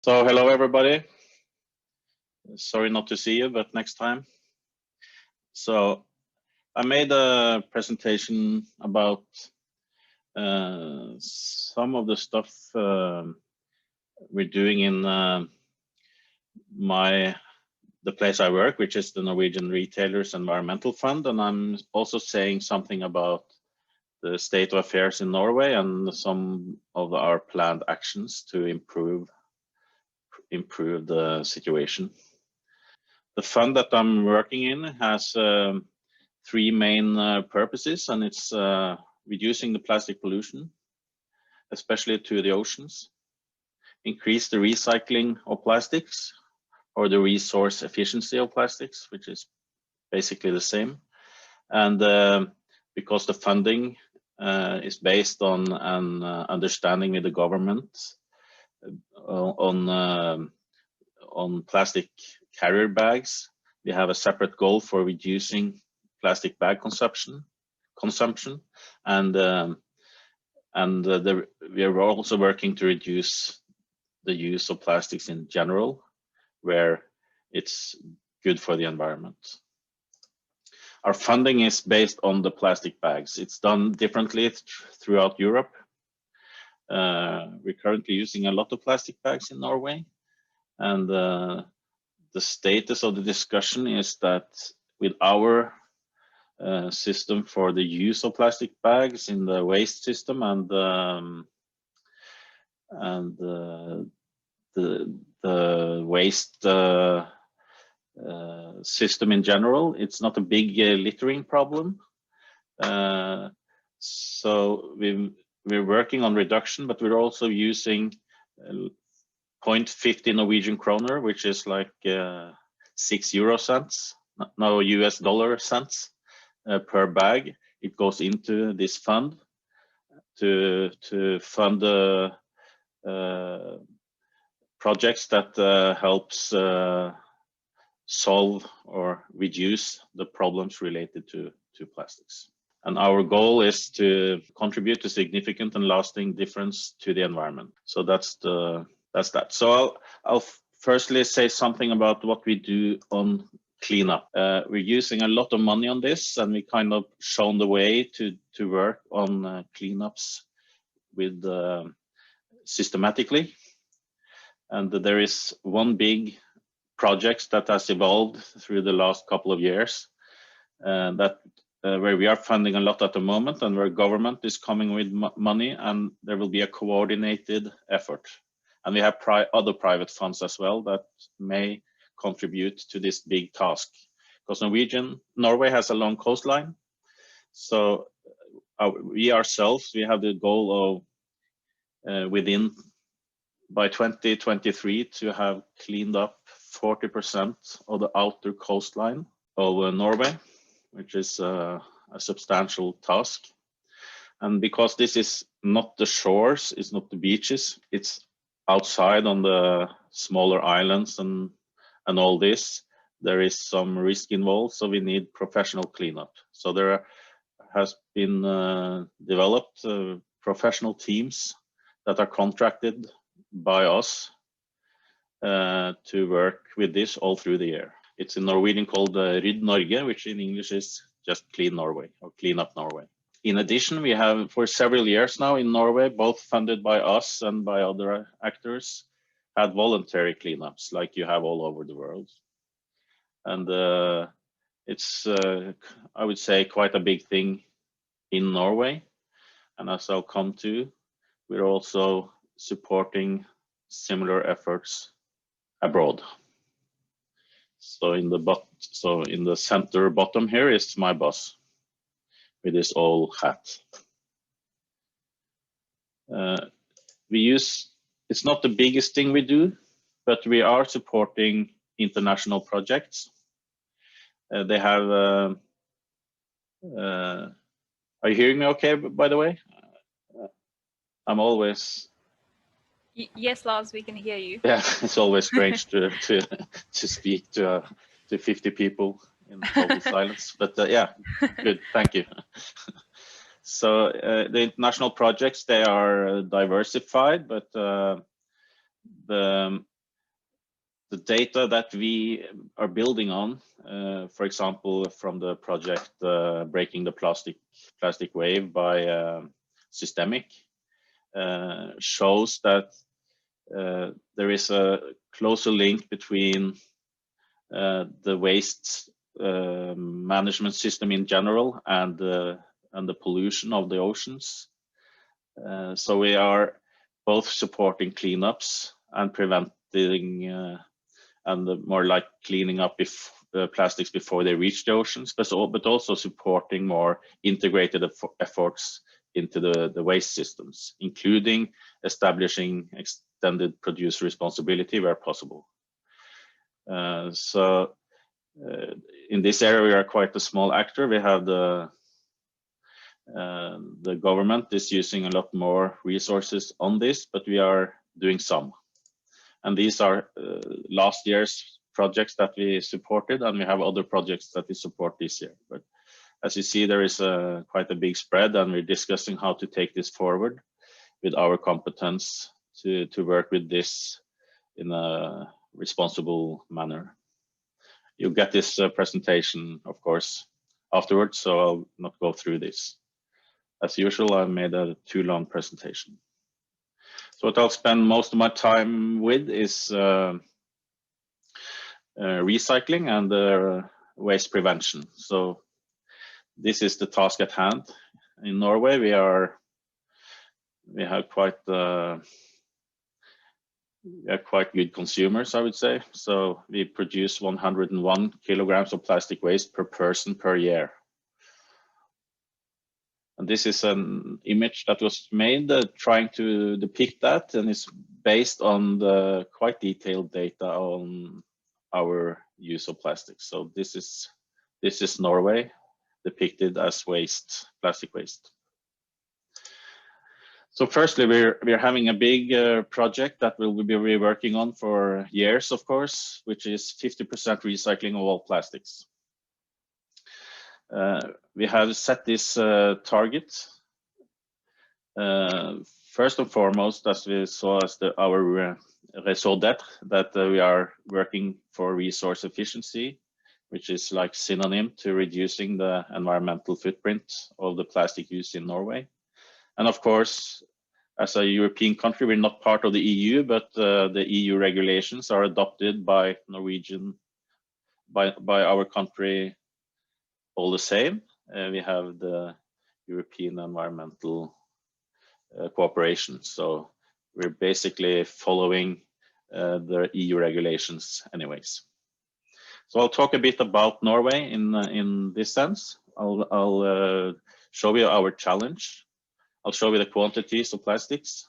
So hello everybody. Sorry not to see you, but next time. So I made a presentation about some of the stuff we're doing in the place I work, which is the Norwegian Retailers Environment Fund, and I'm also saying something about the state of affairs in Norway and some of our planned actions to improve the situation. The fund that I'm working in has three main purposes, and it's reducing the plastic pollution, especially to the oceans, increase the recycling of plastics or the resource efficiency of plastics, which is basically the same. And because the funding is based on an understanding with the government on plastic carrier bags, we have a separate goal for reducing plastic bag consumption, and we are also working to reduce the use of plastics in general, where it's good for the environment. Our funding is based on the plastic bags. It's done differently throughout Europe. We're currently using a lot of plastic bags in Norway, and the status of the discussion is that with our system for the use of plastic bags in the waste system and the waste system in general, it's not a big littering problem. So we're working on reduction, but we're also using 0.50 Norwegian kroner, which is like 6 euro cents, no US dollar cents per bag. It goes into this fund to fund the projects that helps solve or reduce the problems related to plastics. And our goal is to contribute to significant and lasting difference to the environment. So that's that. So I'll firstly say something about what we do on cleanup. We're using a lot of money on this, and we kind of shown the way to work on cleanups with systematically. And there is one big project that has evolved through the last couple of years where we are funding a lot at the moment, and where government is coming with money, and there will be a coordinated effort. And we have other private funds as well that may contribute to this big task. Because Norway has a long coastline. So we ourselves, we have the goal of by 2023 to have cleaned up 40% of the outer coastline of Norway, which is a substantial task. And because this is not the shores, it's not the beaches, it's outside on the smaller islands and all this, there is some risk involved, so we need professional cleanup. So there has been developed professional teams that are contracted by us to work with this all through the year. It's in Norwegian called Ryd Norge, which in English is just Clean Norway or Clean Up Norway. In addition, we have for several years now in Norway, both funded by us and by other actors, had voluntary cleanups like you have all over the world. And it's, I would say, quite a big thing in Norway. And as I'll come to, we're also supporting similar efforts abroad. So in the center bottom here is my boss with his old hat. It's not the biggest thing we do, but we are supporting international projects. They have, are you hearing me okay, by the way? I'm always... Yes, Lars, we can hear you. Yeah, it's always strange to speak to 50 people in total silence. But yeah, good, thank you. So the international projects, they are diversified, but the the data that we are building on, for example, from the project Breaking the Plastic Wave by Systemic, shows that there is a closer link between the waste management system in general and the pollution of the oceans. So we are both supporting cleanups and preventing and more like cleaning up plastics before they reach the oceans, but also supporting more integrated efforts into the waste systems, including establishing extended producer responsibility where possible. So in this area, we are quite a small actor. We have the government is using a lot more resources on this, but we are doing some. And these are last year's projects that we supported, and we have other projects that we support this year. But as you see, there is quite a big spread, and we're discussing how to take this forward with our competence to work with this in a responsible manner. You'll get this presentation, of course, afterwards, so I'll not go through this. As usual, I made a too long presentation. So what I'll spend most of my time with is recycling and waste prevention. So this is the task at hand. In Norway, we have quite good consumers, I would say. So we produce 101 kilograms of plastic waste per person per year. And this is an image that was made trying to depict that, and it's based on the quite detailed data on our use of plastics. So this is Norway depicted as waste, plastic waste. So firstly, we're having a big project that we'll be working on for years, of course, which is 50% recycling of all plastics. We have set this target first and foremost, as we saw as our raison d'être, that we are working for resource efficiency, which is like synonym to reducing the environmental footprint of the plastic use in Norway. And of course, as a European country, we're not part of the EU, but the EU regulations are adopted by Norwegian, by our country all the same. We have the European Environmental Cooperation. So we're basically following the EU regulations anyways. So I'll talk a bit about Norway in this sense. I'll show you our challenge. I'll show you the quantities of plastics.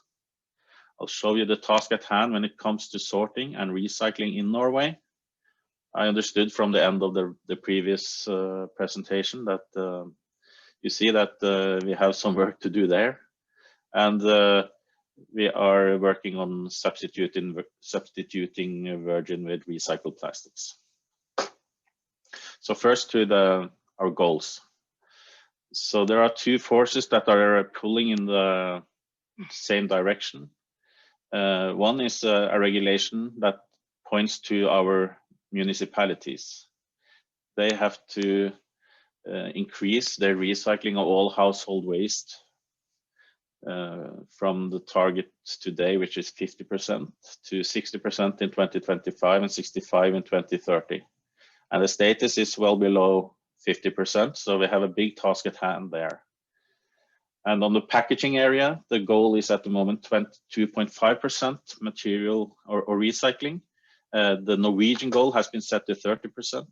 I'll show you the task at hand when it comes to sorting and recycling in Norway. I understood from the end of the previous presentation that you see that we have some work to do there. And we are working on substituting virgin with recycled plastics. So first to our goals. So there are two forces that are pulling in the same direction. One is a regulation that points to our municipalities. They have to increase their recycling of all household waste from the target today, which is 50%, to 60% in 2025 and 65% in 2030. And the status is well below 50%, so we have a big task at hand there. And on the packaging area, the goal is at the moment 22.5% material or recycling. The Norwegian goal has been set to 30%.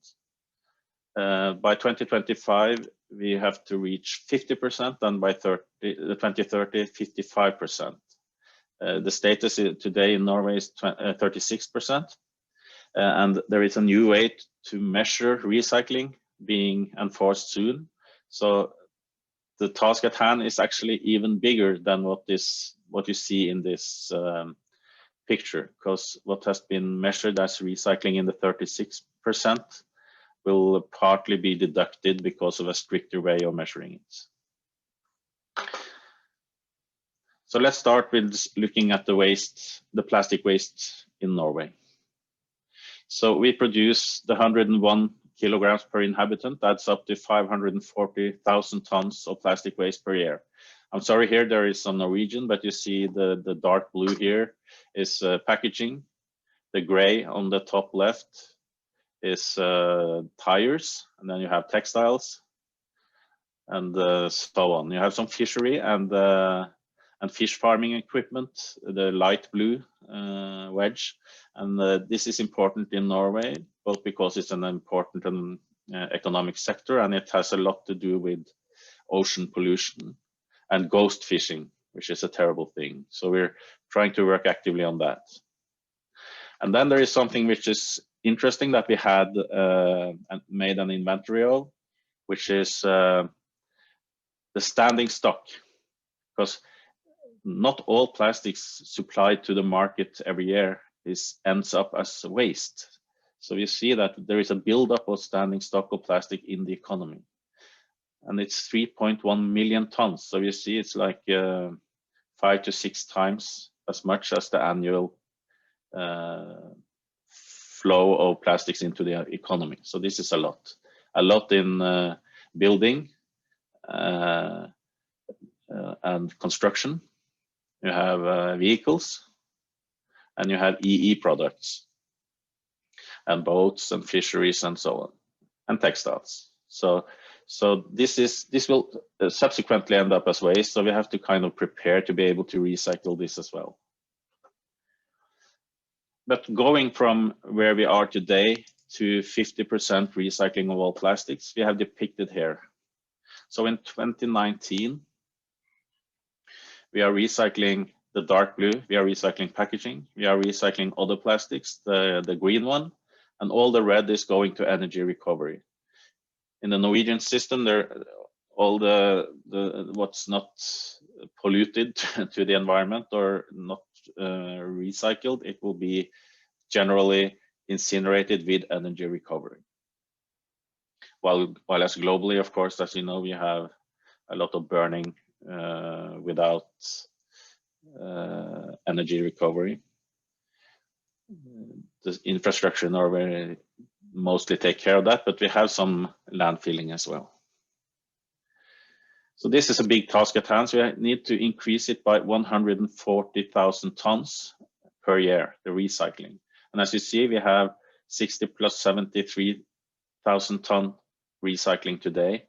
By 2025, we have to reach 50%, and by 2030, 55%. The status today in Norway is 36%. And there is a new way to measure recycling being enforced soon. So the task at hand is actually even bigger than what you see in this picture, because what has been measured as recycling in the 36% will partly be deducted because of a stricter way of measuring it. So let's start with looking at the plastic waste in Norway. So we produce the 101 kilograms per inhabitant. That's up to 540,000 tons of plastic waste per year. I'm sorry, here there is some Norwegian, but you see the dark blue here is packaging. The gray on the top left is tires, and then you have textiles, and so on. You have some fishery and fish farming equipment, the light blue wedge. And this is important in Norway, both because it's an important economic sector, and it has a lot to do with ocean pollution and ghost fishing, which is a terrible thing. So we're trying to work actively on that. And then there is something which is interesting that we had made an inventory of, which is the standing stock, because not all plastics supplied to the market every year ends up as waste. So you see that there is a buildup of standing stock of plastic in the economy, and it's 3.1 million tons. So you see it's like 5 to 6 times as much as the annual flow of plastics into the economy. So this is a lot in building and construction. You have vehicles, and you have EE products, and boats and fisheries and so on, and textiles. So this will subsequently end up as waste. So we have to kind of prepare to be able to recycle this as well. But going from where we are today to 50% recycling of all plastics, we have depicted here. So in 2019, we are recycling the dark blue, we are recycling packaging, we are recycling other plastics, the green one, and all the red is going to energy recovery. In the Norwegian system, all the what's not polluted to the environment or not recycled, it will be generally incinerated with energy recovery. While as globally, of course, as you know, we have a lot of burning without energy recovery. The infrastructure in Norway mostly take care of that, but we have some landfilling as well. So this is a big task at hand. So we need to increase it by 140,000 tons per year, the recycling. And as you see, we have 60 plus 73,000 ton recycling today.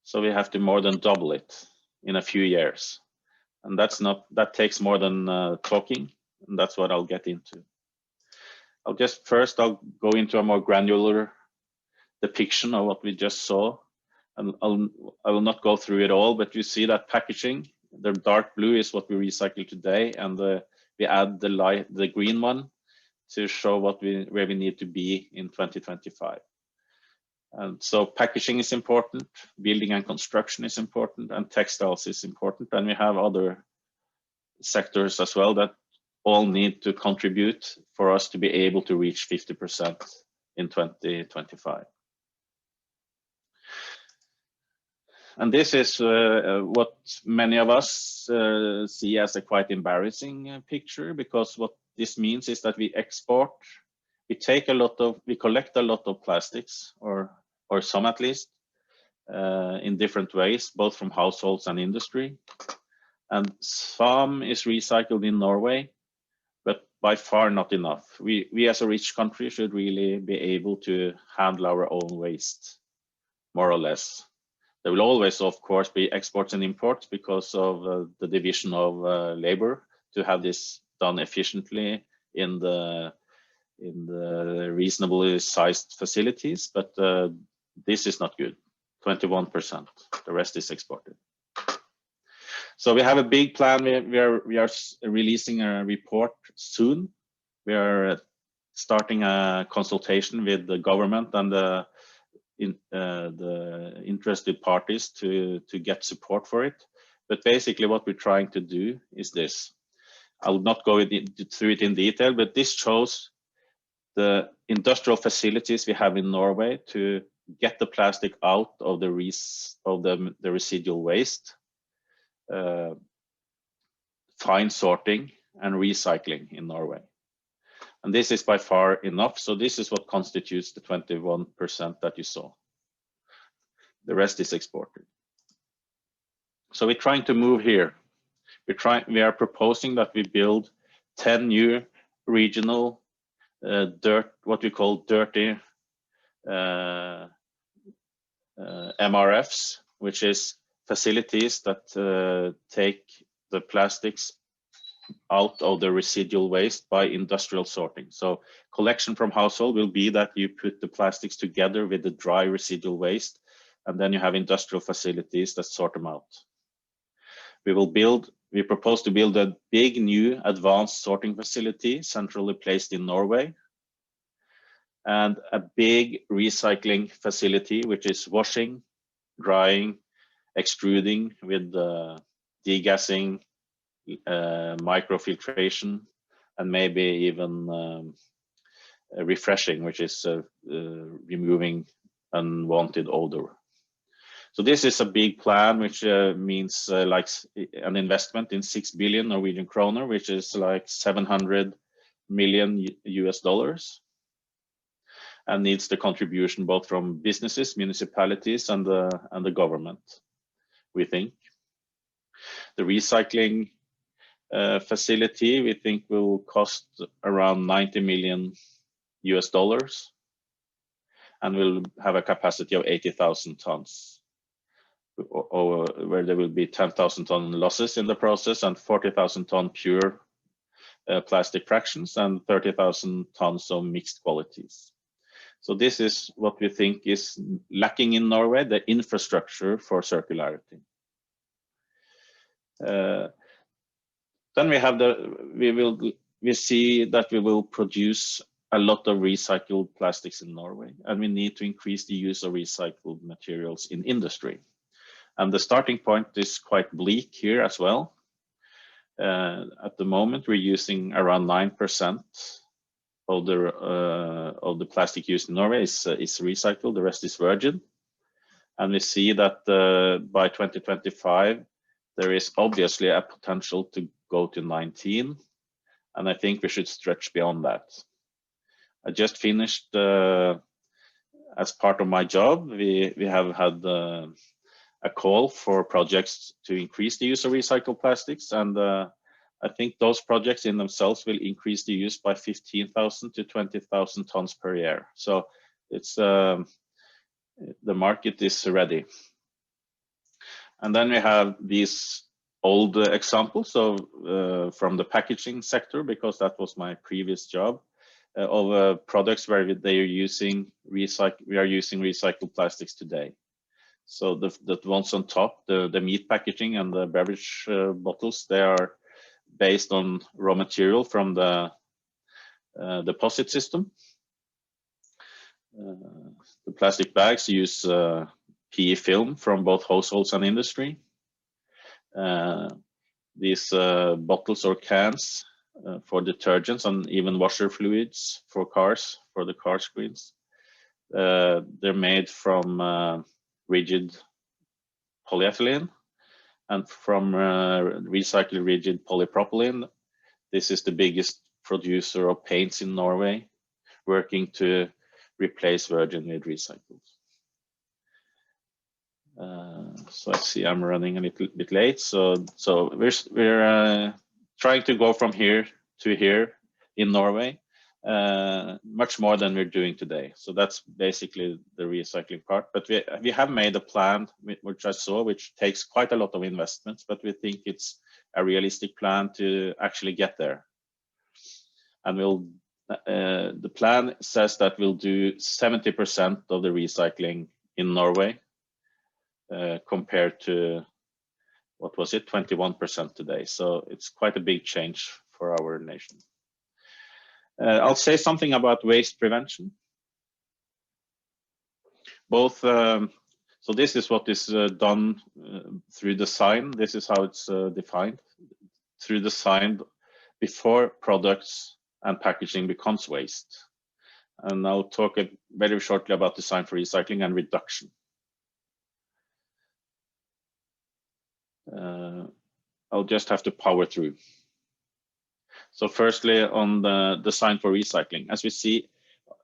So we have to more than double it in a few years. And that takes more than talking, and that's what I'll get into. I'll go into a more granular depiction of what we just saw. And I will not go through it all, but you see that packaging, the dark blue is what we recycle today, and we add the green one to show where we need to be in 2025. And so packaging is important, building and construction is important, and textiles is important. And we have other sectors as well that all need to contribute for us to be able to reach 50% in 2025. And this is what many of us see as a quite embarrassing picture, because what this means is that we export, we collect a lot of plastics, or some at least, in different ways, both from households and industry. And some is recycled in Norway, but by far not enough. We as a rich country should really be able to handle our own waste, more or less. There will always, of course, be exports and imports because of the division of labor to have this done efficiently in the reasonably sized facilities, but this is not good. 21%, the rest is exported. So we have a big plan. We are releasing a report soon. We are starting a consultation with the government and the interested parties to get support for it. But basically what we're trying to do is this. I will not go through it in detail, but this shows the industrial facilities we have in Norway to get the plastic out of the residual waste, fine sorting and recycling in Norway. And this is by far enough. So this is what constitutes the 21% that you saw. The rest is exported. So we're trying to move here. We are proposing that we build 10 new regional what we call dirty MRFs, which is facilities that take the plastics out of the residual waste by industrial sorting. So collection from household will be that you put the plastics together with the dry residual waste, and then you have industrial facilities that sort them out. We propose to build a big new advanced sorting facility centrally placed in Norway, and a big recycling facility, which is washing, drying, extruding with degassing, microfiltration, and maybe even refreshing, which is removing unwanted odor. So this is a big plan, which means like an investment in 6 billion Norwegian kroner, which is like 700 million US dollars, and needs the contribution both from businesses, municipalities, and the government, we think. The recycling facility, we think, will cost around 90 million US dollars, and will have a capacity of 80,000 tons. Where there will be 10,000 ton losses in the process, and 40,000 ton pure plastic fractions, and 30,000 tons of mixed qualities. So this is what we think is lacking in Norway, the infrastructure for circularity. Then we have we see that we will produce a lot of recycled plastics in Norway, and we need to increase the use of recycled materials in industry. And the starting point is quite bleak here as well. At the moment, we're using around 9% of the plastic used in Norway is recycled. The rest is virgin. And we see that by 2025, there is obviously a potential to go to 19. And I think we should stretch beyond that. I just finished, as part of my job, we have had a call for projects to increase the use of recycled plastics, and I think those projects in themselves will increase the use by 15,000 to 20,000 tons per year. So it's the market is ready. And then we have these old examples of from the packaging sector, because that was my previous job, of products where we are using recycled plastics today. So the ones on top, the meat packaging and the beverage bottles, they are based on raw material from the deposit system. The plastic bags use PE film from both households and industry. These bottles or cans for detergents and even washer fluids for cars, for the car screens, they're made from rigid polyethylene and from recycled rigid polypropylene. This is the biggest producer of paints in Norway, working to replace virgin with recycled. So I see I'm running a little bit late. So we're trying to go from here to here in Norway, much more than we're doing today. So that's basically the recycling part. But we have made a plan, which I saw, which takes quite a lot of investments, but we think it's a realistic plan to actually get there. And the plan says that we'll do 70% of the recycling in Norway, compared to, what was it, 21% today. So it's quite a big change for our nation. I'll say something about waste prevention. Both, so this is what is done through design. This is how it's defined through design before products and packaging becomes waste. And I'll talk very shortly about design for recycling and reduction. I'll just have to power through. So firstly, on the design for recycling, as we see,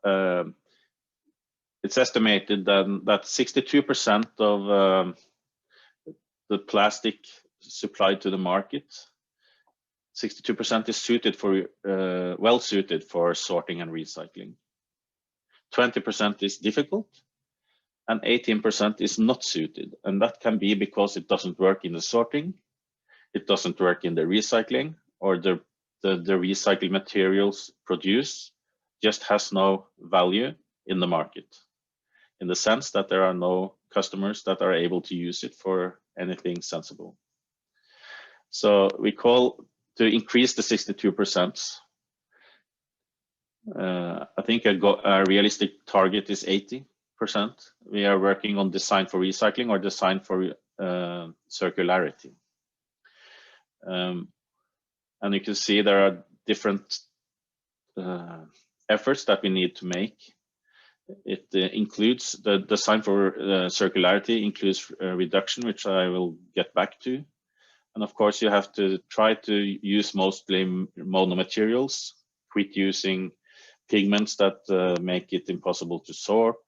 it's estimated that 62% of the plastic supplied to the market, 62% is suited for well suited for sorting and recycling. 20% is difficult, and 18% is not suited, and that can be because it doesn't work in the sorting, it doesn't work in the recycling, or the recycled materials produced just has no value in the market, in the sense that there are no customers that are able to use it for anything sensible. So we call to increase the 62%. I think a realistic target is 80%. We are working on design for recycling or design for circularity. And you can see there are different efforts that we need to make. It includes the design for circularity includes reduction, which I will get back to. And of course, you have to try to use mostly monomaterials, quit using pigments that make it impossible to sort.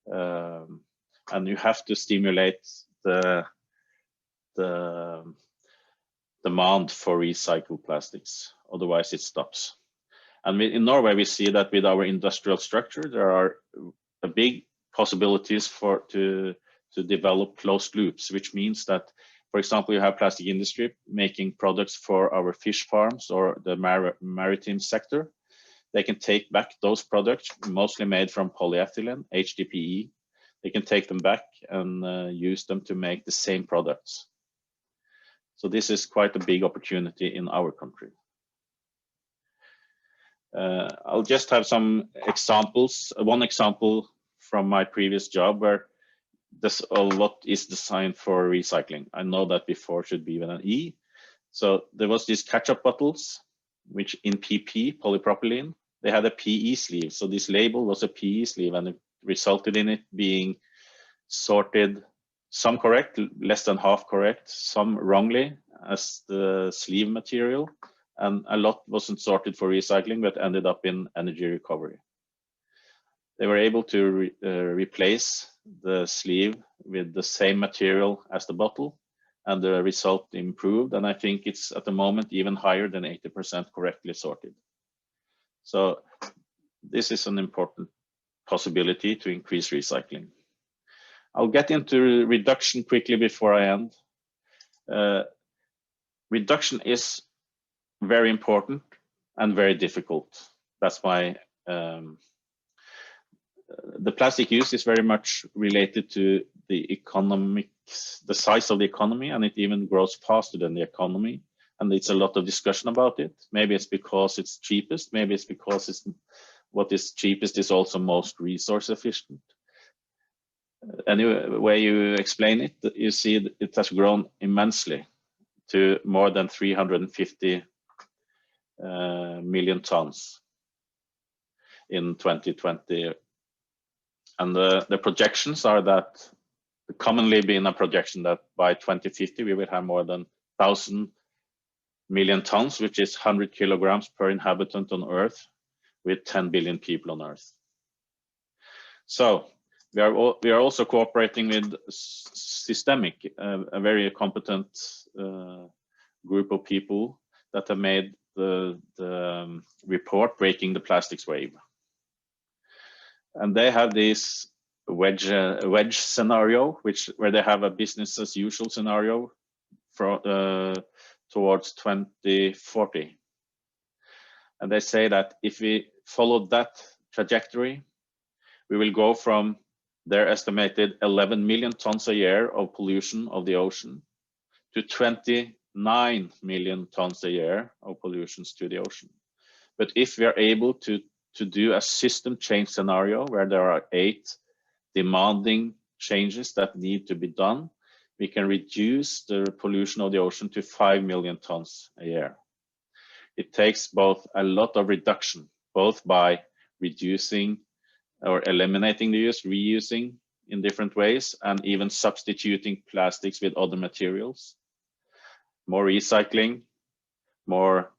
And you have to stimulate the demand for recycled plastics, otherwise it stops. And in Norway, we see that with our industrial structure, there are big possibilities to develop closed loops, which means that, for example, you have plastic industry making products for our fish farms or the maritime sector. They can take back those products, mostly made from polyethylene, HDPE. They can take them back and use them to make the same products. So this is quite a big opportunity in our country. I'll just have some examples. One example from my previous job where a lot is designed for recycling. I know that before should be with an E. So there was these ketchup bottles, which in PP, polypropylene, they had a PE sleeve. So this label was a PE sleeve, and it resulted in it being sorted, some correct, less than half correct, some wrongly as the sleeve material, and a lot wasn't sorted for recycling but ended up in energy recovery. They were able to replace the sleeve with the same material as the bottle, and the result improved, and I think it's at the moment even higher than 80% correctly sorted. So this is an important possibility to increase recycling. I'll get into reduction quickly before I end. Reduction is very important and very difficult. That's why the plastic use is very much related to the economics, the size of the economy, and it even grows faster than the economy. And it's a lot of discussion about it. Maybe it's because it's cheapest. Maybe it's because it's what is cheapest is also most resource efficient. Any way you explain it, you see it has grown immensely to more than 350 million tons in 2020. And the projections are that commonly been a projection that by 2050 we will have more than 1,000 million tons, which is 100 kilograms per inhabitant on Earth, with 10 billion people on Earth. So we are also cooperating with Systemic, a very competent group of people that have made the report Breaking the Plastics Wave. And they have this wedge scenario, where they have a business as usual scenario for towards 2040. And they say that if we follow that trajectory, we will go from their estimated 11 million tons a year of pollution of the ocean to 29 million tons a year of pollutions to the ocean. But if we are able to do a system change scenario where there are 8 demanding changes that need to be done, we can reduce the pollution of the ocean to 5 million tons a year. It takes both a lot of reduction, both by reducing or eliminating the use, reusing in different ways, and even substituting plastics with other materials, more recycling, more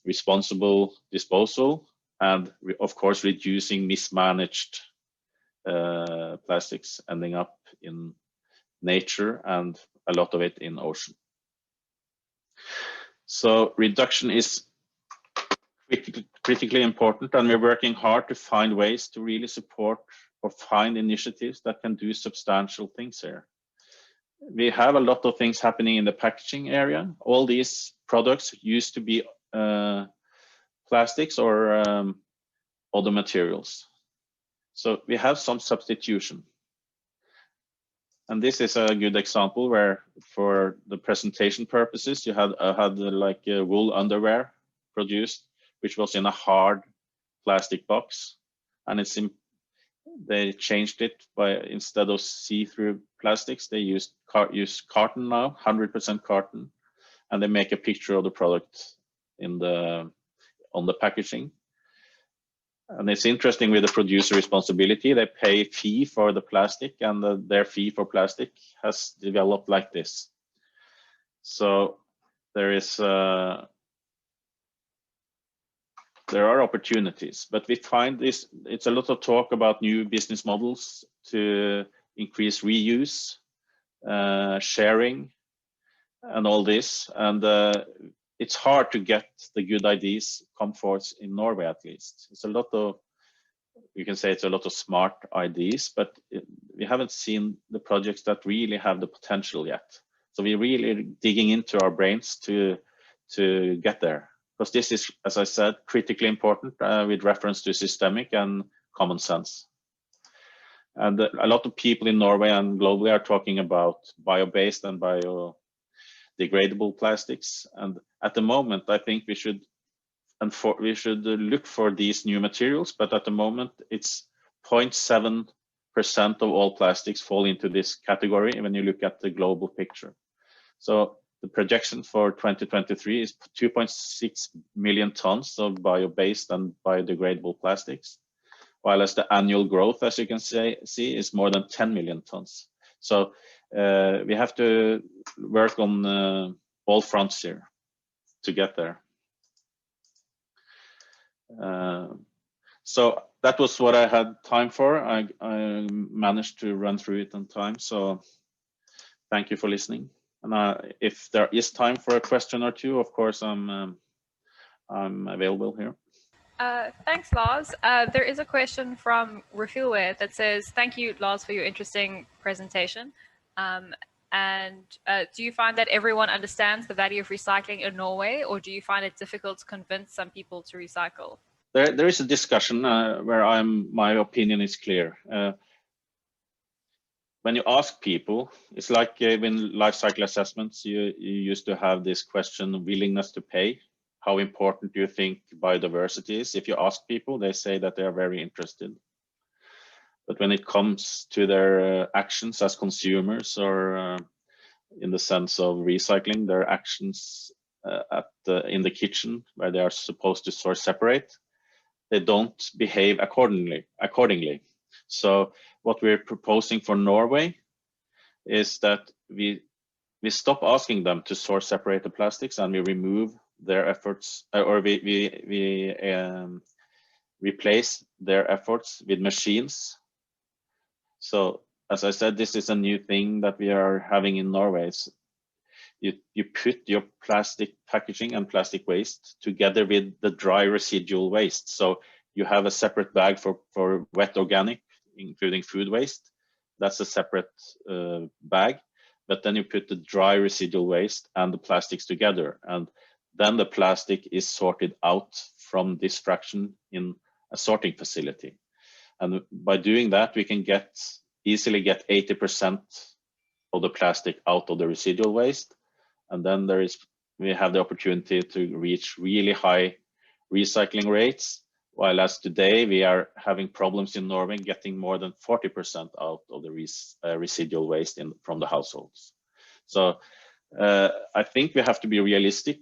responsible disposal, and of course reducing mismanaged plastics ending up in nature and a lot of it in ocean. So reduction is critically important, and we're working hard to find ways to really support or find initiatives that can do substantial things here. We have a lot of things happening in the packaging area. All these products used to be plastics or other materials. So we have some substitution. And this is a good example where, for the presentation purposes, you had like a wool underwear produced, which was in a hard plastic box, and they changed it by, instead of see-through plastics, they use carton now, 100% carton, and they make a picture of the product on the packaging. And it's interesting with the producer responsibility, they pay a fee for the plastic, and their fee for plastic has developed like this. So there are opportunities, but we find it's a lot of talk about new business models to increase reuse, sharing, and all this. And it's hard to get the good ideas come forth in Norway, at least. It's a lot of, you can say it's a lot of smart ideas, but we haven't seen the projects that really have the potential yet. So we're really digging into our brains to get there. Because this is, as I said, critically important with reference to systemic and common sense. And a lot of people in Norway and globally are talking about bio-based and biodegradable plastics. And at the moment, I think we should look for these new materials. But at the moment, it's 0.7% of all plastics fall into this category when you look at the global picture. So the projection for 2023 is 2.6 million tons of bio-based and biodegradable plastics, while as the annual growth, as you can see, is more than 10 million tons. So we have to work on all fronts here to get there. So that was what I had time for. I managed to run through it on time. So thank you for listening. And if there is time for a question or two, of course, I'm available here. Thanks, Lars. There is a question from Rafilwe that says, thank you, Lars, for your interesting presentation. Do you find that everyone understands the value of recycling in Norway, or do you find it difficult to convince some people to recycle? There is a discussion where my opinion is clear. When you ask people, it's like in life cycle assessments, you used to have this question, willingness to pay. How important do you think biodiversity is? If you ask people, they say that they are very interested. But when it comes to their actions as consumers, or in the sense of recycling, their actions in the kitchen where they are supposed to source separate, they don't behave accordingly. So what we're proposing for Norway is that we stop asking them to source separate the plastics, and we remove their efforts, or we replace their efforts with machines. So as I said, this is a new thing that we are having in Norway. You put your plastic packaging and plastic waste together with the dry residual waste. So you have a separate bag for wet organic, including food waste. That's a separate bag. But then you put the dry residual waste and the plastics together. And then the plastic is sorted out from this fraction in a sorting facility. And by doing that, we can easily get 80% of the plastic out of the residual waste. And then we have the opportunity to reach really high recycling rates, while as today we are having problems in Norway getting more than 40% out of the residual waste from the households. So I think we have to be realistic.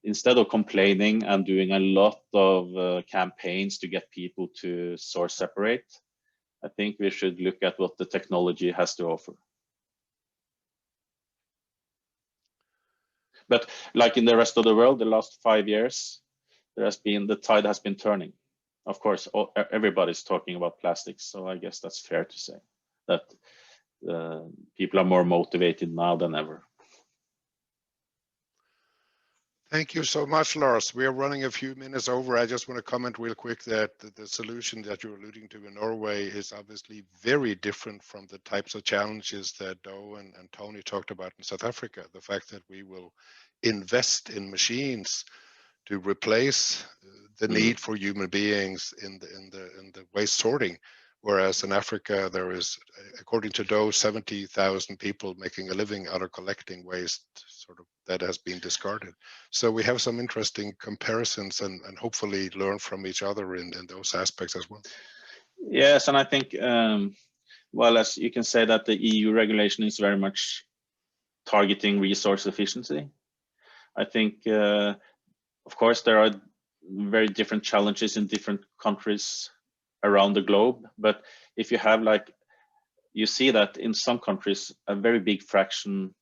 Instead of complaining and doing a lot of campaigns to get people to source separate, I think we should look at what the technology has to offer. But like in the rest of the world, the last 5 years, the tide has been turning. Of course, everybody's talking about plastics, so I guess that's fair to say that people are more motivated now than ever. Thank you so much, Lars. We are running a few minutes over. I just want to comment real quick that the solution that you're alluding to in Norway is obviously very different from the types of challenges that Do and Tony talked about in South Africa. The fact that we will invest in machines to replace the need for human beings in the waste sorting, whereas in Africa there is, according to Do, 70,000 people making a living out of collecting waste, sort of, that has been discarded. So we have some interesting comparisons and hopefully learn from each other in those aspects as well. Yes, and I think, well, as you can say that the EU regulation is very much targeting resource efficiency. I think, of course, there are very different challenges in different countries around the globe, but if you have, like, you see that in some countries a very big fraction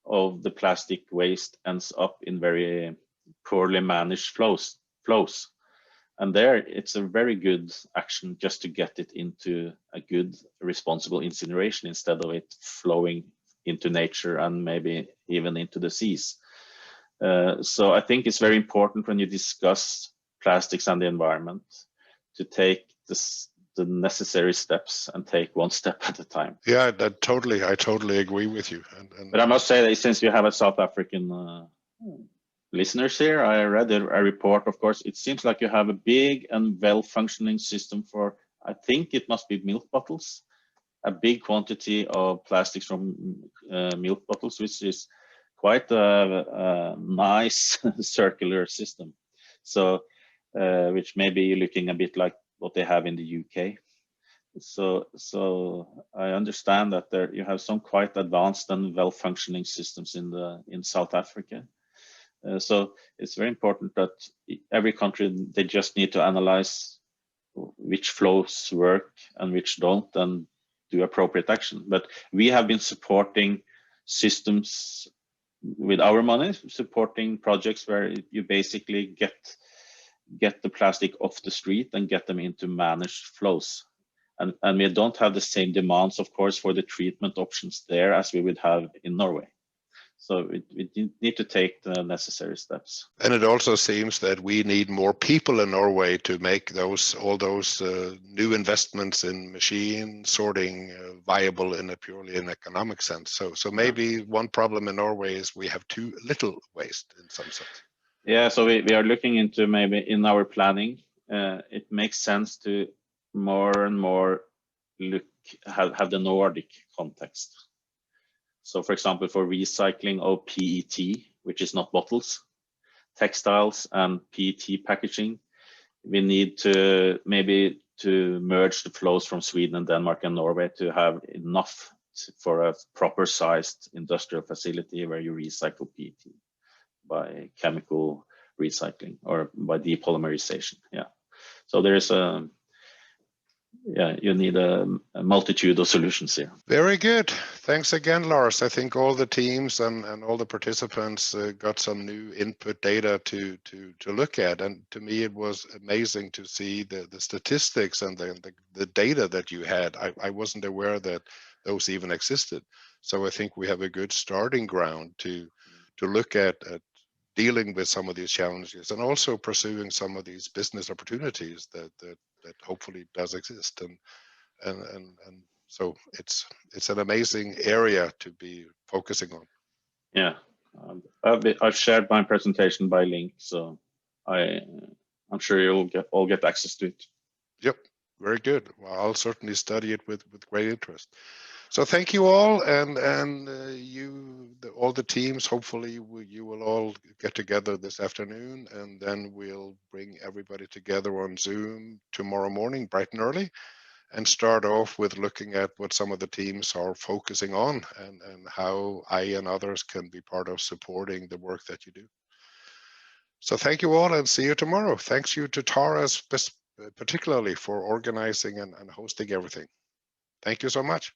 of the plastic waste ends up in very poorly managed flows, and there it's a very good action just to get it into a good responsible incineration instead of it flowing into nature and maybe even into the seas. So I think it's very important when you discuss plastics and the environment to take the necessary steps and take one step at a time. Yeah, I totally agree with you. But I must say that since you have a South African listeners here, I read a report, of course. It seems like you have a big and well-functioning system for, I think it must be milk bottles, a big quantity of plastics from milk bottles, which is quite a nice circular system. So, which may be looking a bit like what they have in the UK. So I understand that there you have some quite advanced and well-functioning systems in South Africa. So it's very important that every country, they just need to analyze which flows work and which don't, and do appropriate action. But we have been supporting systems with our money, supporting projects where you basically get the plastic off the street and get them into managed flows. And we don't have the same demands, of course, for the treatment options there as we would have in Norway. So we need to take the necessary steps. And it also seems that we need more people in Norway to make all those new investments in machine sorting viable in a purely an economic sense. So maybe one problem in Norway is we have too little waste in some sense. Yeah, so we are looking into, maybe in our planning, it makes sense to more and more have the Nordic context. So for example, for recycling of PET, which is not bottles, textiles and PET packaging, we need to maybe to merge the flows from Sweden and Denmark and Norway to have enough for a proper sized industrial facility where you recycle PET by chemical recycling or by depolymerization. Yeah. So there is you need a multitude of solutions here. Very good. Thanks again, Lars. I think all the teams and all the participants got some new input data to look at. And to me, it was amazing to see the statistics and the data that you had. I wasn't aware that those even existed. So I think we have a good starting ground to look at dealing with some of these challenges and also pursuing some of these business opportunities that hopefully does exist. And so it's an amazing area to be focusing on. Yeah, I've shared my presentation by link, so I'm sure you'll all get access to it. Yep, very good. Well, I'll certainly study it with great interest. So thank you all, and all the teams. Hopefully you will all get together this afternoon, and then we'll bring everybody together on Zoom tomorrow morning, bright and early, and start off with looking at what some of the teams are focusing on and how I and others can be part of supporting the work that you do. So thank you all, and see you tomorrow. Thanks you to Tara particularly for organizing and hosting everything. Thank you so much.